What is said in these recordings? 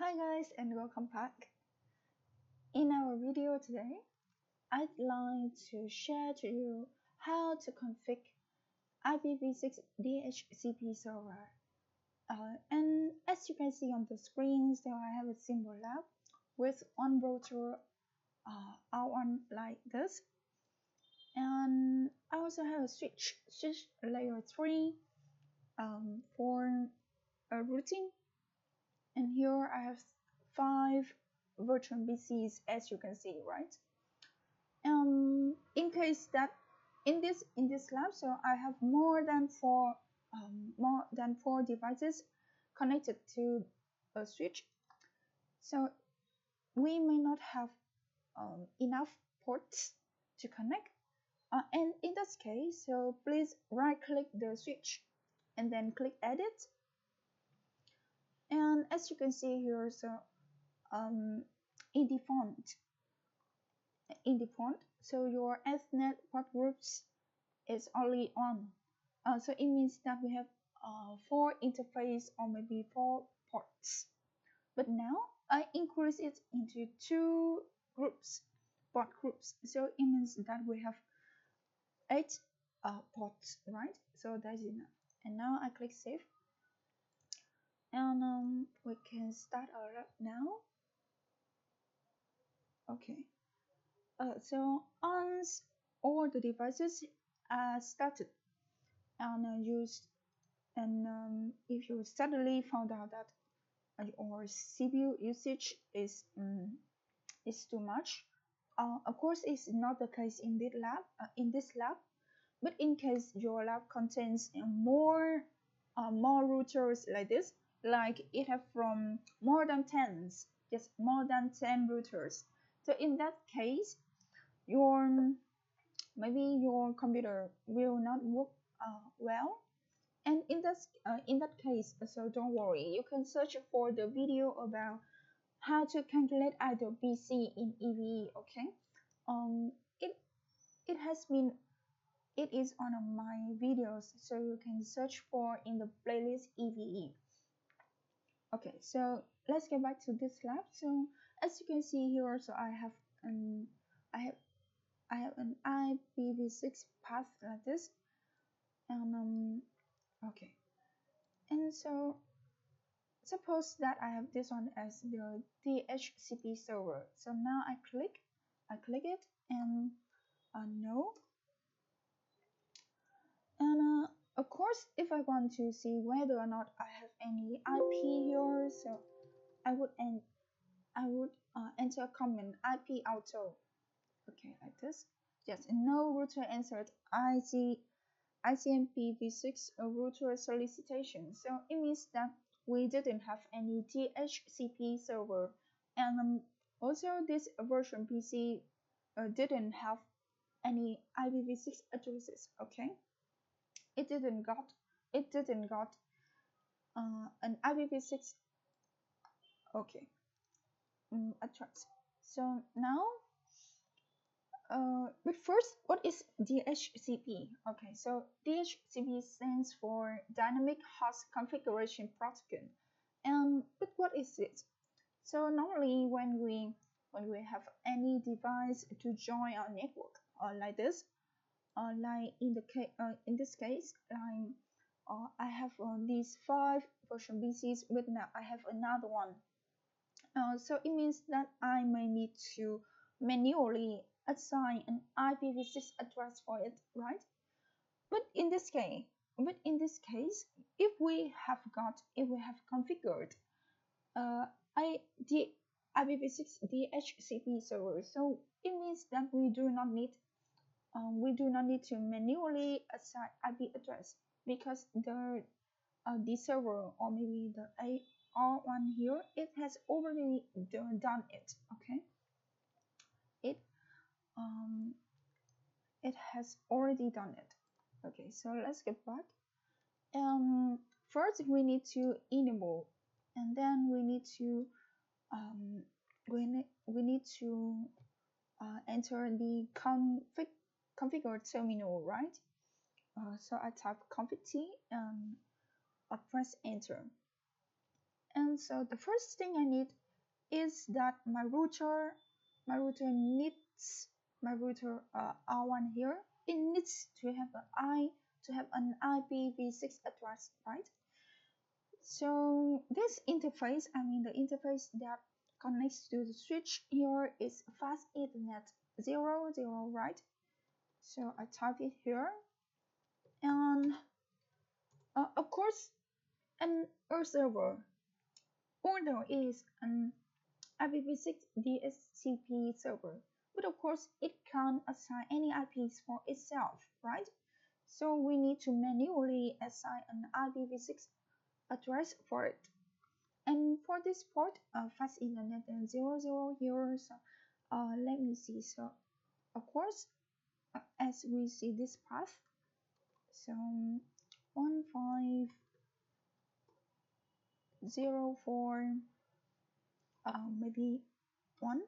Hi guys and welcome back. In our video today, I'd like to share to you how to configure IPv6 DHCP server. And as you can see on the screen, so I have a simple lab with one router R1 like this. And I also have a switch layer 3 for routing. And here I have 5 virtual PCs, as you can see, right? In case that in this lab, so I have more than four devices connected to a switch, so we may not have enough ports to connect. And in this case, so please right click the switch and then click edit. And as you can see here, so in the font, so your Ethernet port groups is only on. So it means that we have 4 interface or maybe 4 ports. But now I increase it into 2 groups, port groups. So it means that we have 8 ports, right? So that's enough. And now I click save. And we can start our lab now. Okay. So once all the devices are started and used, and if you suddenly found out that your CPU usage is too much, of course it's not the case in this lab, but in case your lab contains more routers like this, like it have from more than 10 routers, so in that case maybe your computer will not work well. And in that case, so don't worry, you can search for the video about how to calculate idle PC in EVE. Okay, it is one of my videos, so you can search for in the playlist EVE. Okay, so let's get back to this lab. So as you can see here, so I have an IPv6 path like this, and okay, and so suppose that I have this one as the DHCP server. So now I click it, and no. And of course, if I want to see whether or not I have any IP here, so I would enter a command IP auto. Okay, like this. Yes, no router answered ICMPv6 router solicitation. So it means that we didn't have any DHCP server, and also this version PC didn't have any IPv6 addresses. Okay, it didn't got an IPv6 address. So now but first, what is DHCP? Okay, so DHCP stands for Dynamic Host Configuration Protocol. But what is it? So normally when we have any device to join our network, like this, like in this case, like I have these 5 virtual PCs, but now I have another one. So it means that I may need to manually assign an IPv6 address for it, right? But in this case, if we have configured the IPv6 DHCP server, so it means that we do not need to manually assign IP address, because the server, or maybe the R1 here, it has already done it. Okay, it has already done it. Okay, so let's get back. First we need to enable, and then we need to enter the configure terminal, right? So I type config t and I press enter, And so the first thing I need is that my router needs my router R1 here. It needs to have an IPv6 address, right? So this interface, the interface that connects to the switch here is fast Ethernet 00, right? So I type it here, and of course, an Earth server order is an IPv6 DHCP server, but of course it can't assign any IPs for itself, right? So we need to manually assign an IPv6 address for it. And for this port, fast Ethernet and 00 here. So let me see. So of course, as we see this path, so 1504, maybe 1,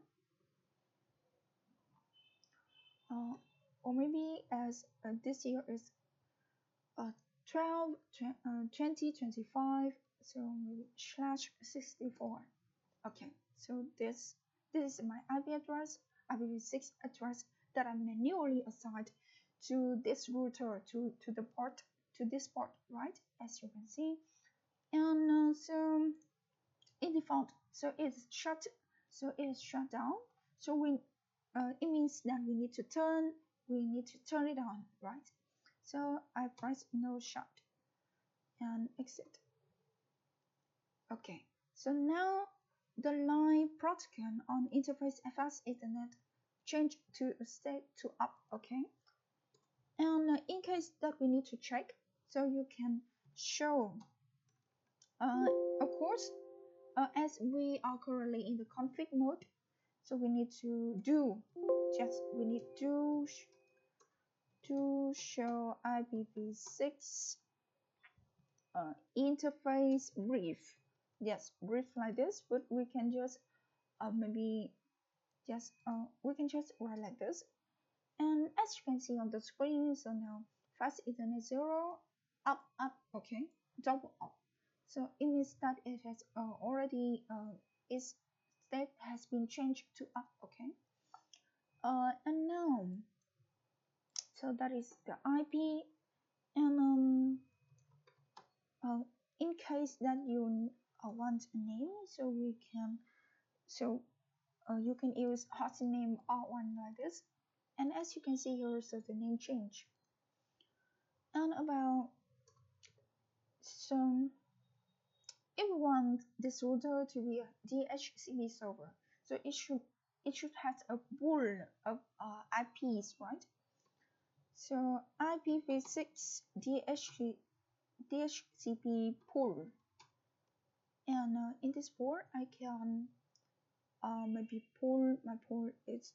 or maybe as this year is 12 2025, so maybe /64. Okay, so this is my IP address, IPv6 address that I manually assigned to this router, to this port, right? As you can see, and so in default, so it's shut down. So it means that we need to turn it on, right? So I press no shut and exit. Okay, so now the line protocol on interface fast Ethernet change to state to up. Okay, and in case that we need to check, so you can show of course, as we are currently in the config mode, so we need to show IPv6 interface brief. Yes, brief like this, but we can just we can just write like this. And as you can see on the screen, so now fast Ethernet 0 up, okay, double up. So it means that it has already its state has been changed to up. Okay, and now, so that is the IP. And in case that you want a name, so you can use hostname R1 like this. And as you can see here, so the name change. And about, so if we want this router to be a DHCP server, so it should have a pool of IPs, right? So IPv6 DHCP pool, and in this pool I can maybe my pool is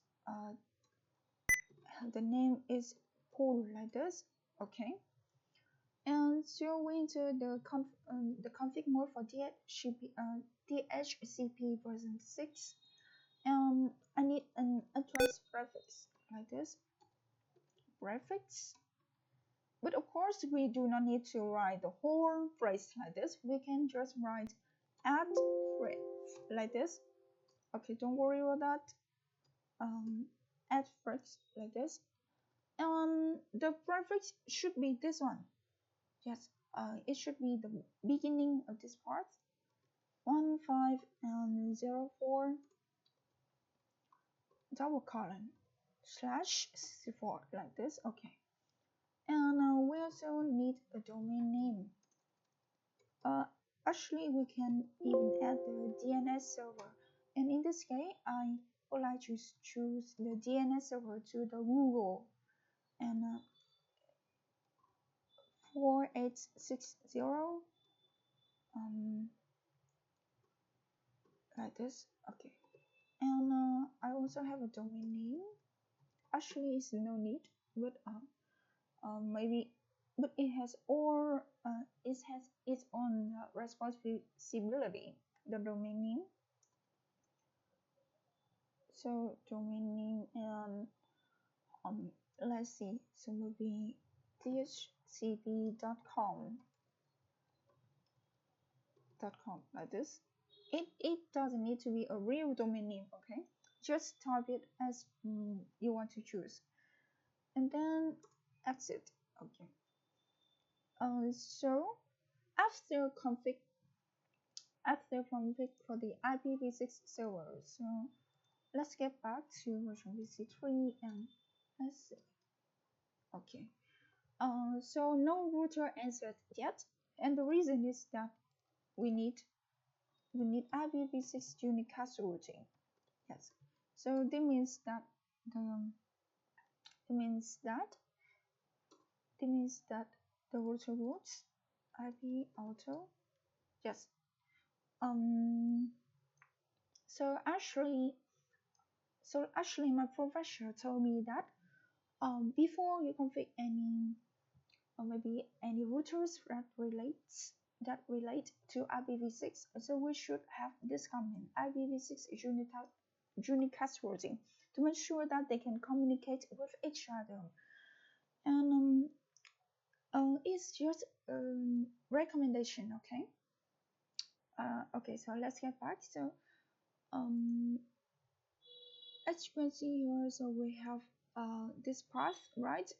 the name is pool like this. Okay, and so we enter the config mode for DHCP version 6. I need an address prefix like this, prefix. But of course, we do not need to write the whole phrase like this. We can just write add phrase like this. Okay, don't worry about that. Add phrase like this. And the prefix should be this one. Yes, it should be the beginning of this part. 1504 double colon /64 like this. Okay, and we also need a domain name. Actually, we can even add the DNS server, and in this case, I would like to choose the DNS server to the Google, and 4860 like this. Okay, and I also have a domain name. Actually, it's no need, but maybe, but it has its own responsibility, the domain name. So domain name, and let's see, so maybe dhcp.com like this. it doesn't need to be a real domain name, okay? Just type it as you want to choose, and then exit. Okay. So after config for the IPv6 server, so let's get back to version VC3 and let's see. Okay. So no router answered yet, and the reason is that we need IPv6 unicast routing. Yes. So that means that the router routes IP auto. Yes. So actually my professor told me that before you config any or maybe any routers that relate to IPv6, so we should have this command IPv6 unicast routing to make sure that they can communicate with each other. And it's just a recommendation, okay? Okay, so let's get back. So as you can see here, so we have this path, right?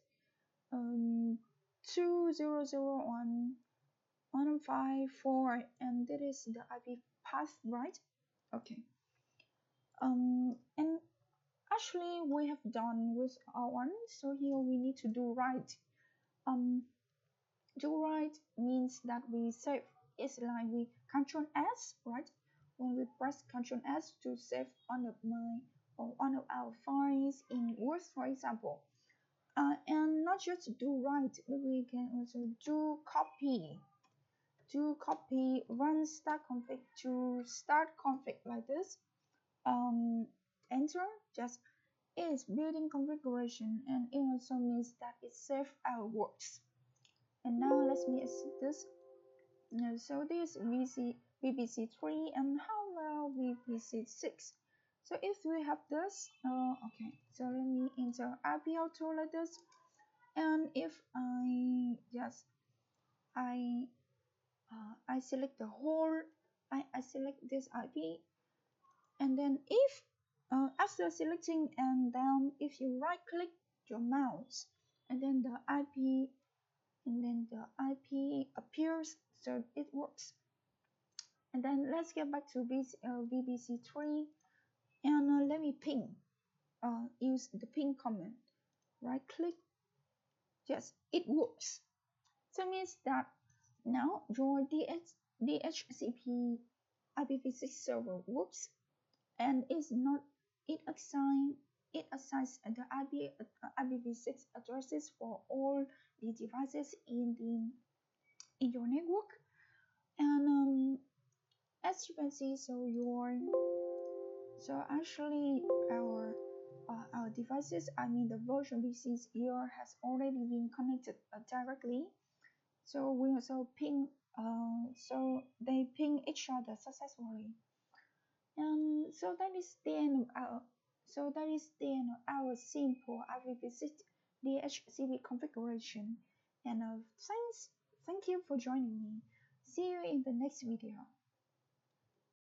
2001154, and that is the IP path, right? Okay. And actually we have done with our one, so here we need to do right. Do right means that we save. It's like we Control S, right? When we press Control S to save one of our files in Word, for example. And not just do right, we can also do copy. Run start config to start config like this. Enter. Just is building configuration, and it also means that it saves our works. And now let me exit this. So this VPC3 and how about VPC6? So if we have this, okay, so let me enter IP auto like this, and if I select the whole, I select this IP, and then if after selecting, and then if you right click your mouse, and then the IP appears, so it works. And then let's get back to VPC3, and let me ping. Use the ping command. Right click. Yes, it works. So it means that now your DHCP IPv6 server works, and it assigns the IPv6 addresses for all the devices in your network. And as you can see, so actually our devices, I mean the version VCs here, has already been connected directly. So we also ping, so they ping each other successfully. And so that is the end of our simple IPv6 DHCP configuration. And thank you for joining me. See you in the next video.